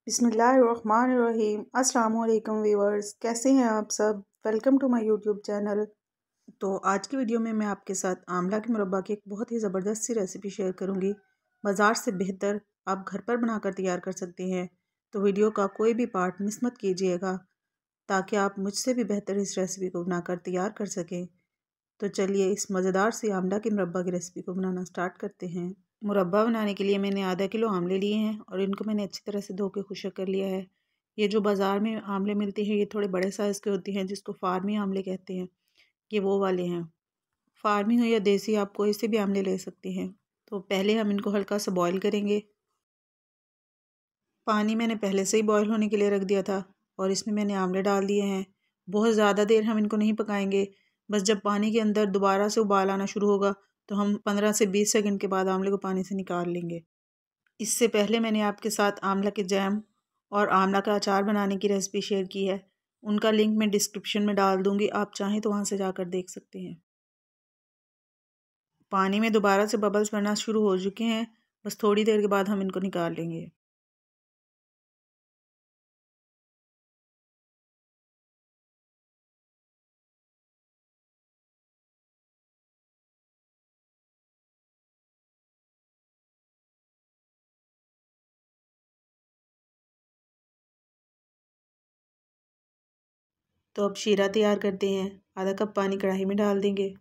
बिस्मिल्लाहिर्रहमानिर्रहीम। अस्सलाम वालेकुम व्यूअर्स, कैसे हैं आप सब। Welcome to my YouTube channel. तो आज की वीडियो में मैं आपके साथ आंवला के मुरब्बा की एक बहुत ही ज़बरदस्त सी रेसिपी शेयर करूंगी। बाज़ार से बेहतर आप घर पर बनाकर तैयार कर सकते हैं। तो वीडियो का कोई भी पार्ट मिस मत कीजिएगा ताकि आप मुझसे भी बेहतर इस रेसिपी को बनाकर तैयार कर सकें। तो चलिए इस मज़ेदार सी आंवला के मुरब्बा की रेसिपी को बनाना स्टार्ट करते हैं। मुरब्बा बनाने के लिए मैंने आधा किलो आंवले लिए हैं और इनको मैंने अच्छी तरह से धो के खुश्क कर लिया है। ये जो बाज़ार में आंवले मिलते हैं ये थोड़े बड़े साइज़ के होते हैं, जिसको फार्मी आंवले कहते हैं। ये वो वाले हैं। फार्मी हो या देसी, आप कोई से भी आंवले ले सकते हैं। तो पहले हम इनको हल्का सा बॉईल करेंगे। पानी मैंने पहले से ही बॉईल होने के लिए रख दिया था और इसमें मैंने आंवले डाल दिए हैं। बहुत ज़्यादा देर हम इनको नहीं पकाएंगे। बस जब पानी के अंदर दोबारा से उबाल आना शुरू होगा तो हम 15 से 20 सेकंड के बाद आंवले को पानी से निकाल लेंगे। इससे पहले मैंने आपके साथ आंवला के जैम और आंवला का अचार बनाने की रेसिपी शेयर की है। उनका लिंक मैं डिस्क्रिप्शन में डाल दूँगी, आप चाहें तो वहाँ से जाकर देख सकते हैं। पानी में दोबारा से बबल्स बनना शुरू हो चुके हैं। बस थोड़ी देर के बाद हम इनको निकाल लेंगे। तो अब शीरा तैयार करते हैं। आधा कप पानी कढ़ाई में डाल देंगे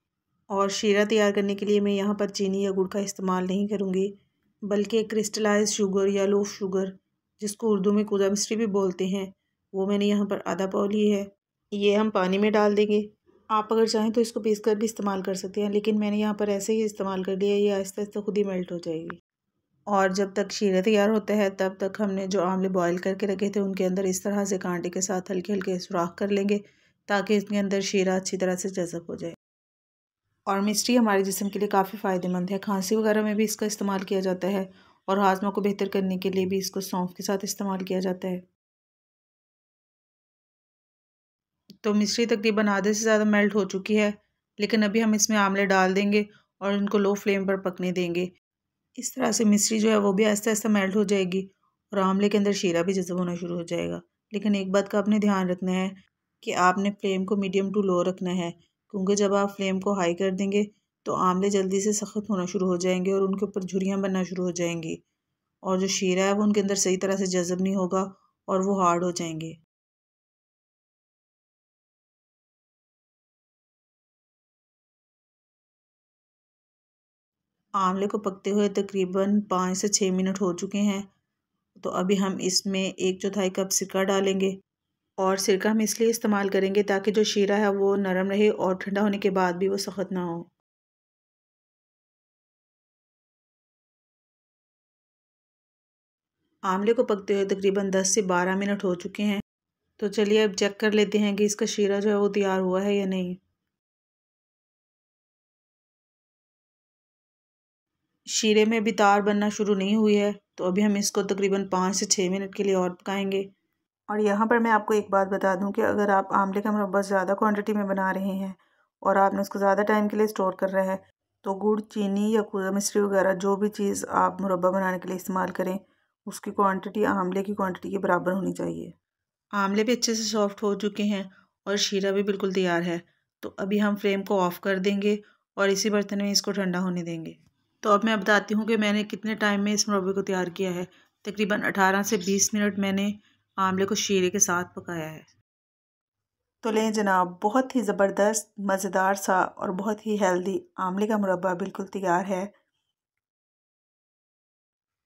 और शीरा तैयार करने के लिए मैं यहाँ पर चीनी या गुड़ का इस्तेमाल नहीं करूँगी, बल्कि क्रिस्टलाइज शुगर या लोफ शुगर, जिसको उर्दू में कूदा मिश्री भी बोलते हैं, वो मैंने यहाँ पर आधा पाव ली है। ये हम पानी में डाल देंगे। आप अगर चाहें तो इसको पीस कर भी इस्तेमाल कर सकते हैं, लेकिन मैंने यहाँ पर ऐसे ही इस्तेमाल कर लिया। ये आहिस्ता आहिस्ता खुद ही मेल्ट हो जाएगी। और जब तक शीरा तैयार होता है तब तक हमने जो आंवले बॉईल करके रखे थे उनके अंदर इस तरह से कांटे के साथ हल्के हल्के सुराख कर लेंगे ताकि इसके अंदर शीरा अच्छी तरह से जज़ब हो जाए। और मिश्री हमारे जिस्म के लिए काफ़ी फ़ायदेमंद है। खांसी वगैरह में भी इसका इस्तेमाल किया जाता है और हाजमा को बेहतर करने के लिए भी इसको सौंफ के साथ इस्तेमाल किया जाता है। तो मिश्री तकरीबन आधे से ज़्यादा मेल्ट हो चुकी है, लेकिन अभी हम इसमें आंवले डाल देंगे और इनको लो फ्लेम पर पकने देंगे। इस तरह से मिश्री जो है वो भी आहिस्ता आहिस्ता मेल्ट हो जाएगी और आंवले के अंदर शीरा भी जज़ब होना शुरू हो जाएगा। लेकिन एक बात का आपने ध्यान रखना है कि आपने फ्लेम को मीडियम टू लो रखना है, क्योंकि जब आप फ्लेम को हाई कर देंगे तो आंवले जल्दी से सख्त होना शुरू हो जाएंगे और उनके ऊपर झुर्रियाँ बनना शुरू हो जाएंगी और जो शीरा है वो उनके अंदर सही तरह से जज़ब नहीं होगा और वो हार्ड हो जाएंगे। आंवले को पकते हुए तकरीबन 5 से 6 मिनट हो चुके हैं। तो अभी हम इसमें 1/4 कप सिरका डालेंगे और सिरका हम इसलिए इस्तेमाल करेंगे ताकि जो शीरा है वो नरम रहे और ठंडा होने के बाद भी वो सख्त ना हो। आंवले को पकते हुए तकरीबन 10 से 12 मिनट हो चुके हैं। तो चलिए अब चेक कर लेते हैं कि इसका शीरा जो है वो तैयार हुआ है या नहीं। शीरे में भी तार बनना शुरू नहीं हुई है, तो अभी हम इसको तकरीबन 5 से 6 मिनट के लिए और पकाएंगे। और यहाँ पर मैं आपको एक बात बता दूँ कि अगर आप आंवले का मुरब्बा ज़्यादा क्वांटिटी में बना रहे हैं और आपने उसको ज़्यादा टाइम के लिए स्टोर कर रहे हैं, तो गुड़, चीनी या कूदा मिश्री वगैरह जो भी चीज़ आप मुरब्बा बनाने के लिए इस्तेमाल करें, उसकी क्वांटिटी आंवले की क्वांटिटी के बराबर होनी चाहिए। आंवले भी अच्छे से सॉफ्ट हो चुके हैं और शीरा भी बिल्कुल तैयार है। तो अभी हम फ्लेम को ऑफ़ कर देंगे और इसी बर्तन में इसको ठंडा होने देंगे। तो अब मैं बताती हूँ कि मैंने कितने टाइम में इस मुरब्बे को तैयार किया है। तकरीबन 18 से 20 मिनट मैंने आंवले को शीरे के साथ पकाया है। तो लें जनाब, बहुत ही ज़बरदस्त, मज़ेदार सा और बहुत ही हेल्दी आंवले का मुरब्बा बिल्कुल तैयार है।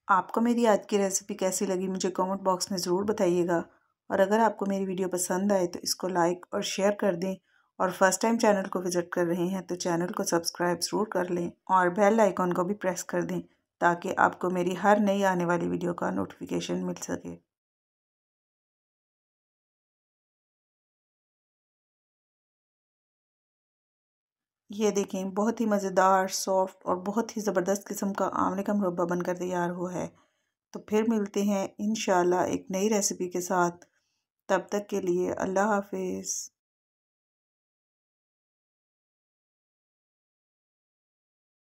आपको मेरी आज की रेसिपी कैसी लगी मुझे कमेंट बॉक्स में ज़रूर बताइएगा। और अगर आपको मेरी वीडियो पसंद आए तो इसको लाइक और शेयर कर दें और फर्स्ट टाइम चैनल को विज़िट कर रहे हैं तो चैनल को सब्सक्राइब ज़रूर कर लें और बेल आइकॉन को भी प्रेस कर दें ताकि आपको मेरी हर नई आने वाली वीडियो का नोटिफिकेशन मिल सके। ये देखें, बहुत ही मज़ेदार, सॉफ्ट और बहुत ही ज़बरदस्त किस्म का आंवले का मुरब्बा बनकर तैयार हुआ है। तो फिर मिलते हैं इंशाल्लाह एक नई रेसिपी के साथ। तब तक के लिए अल्लाह हाफिज़।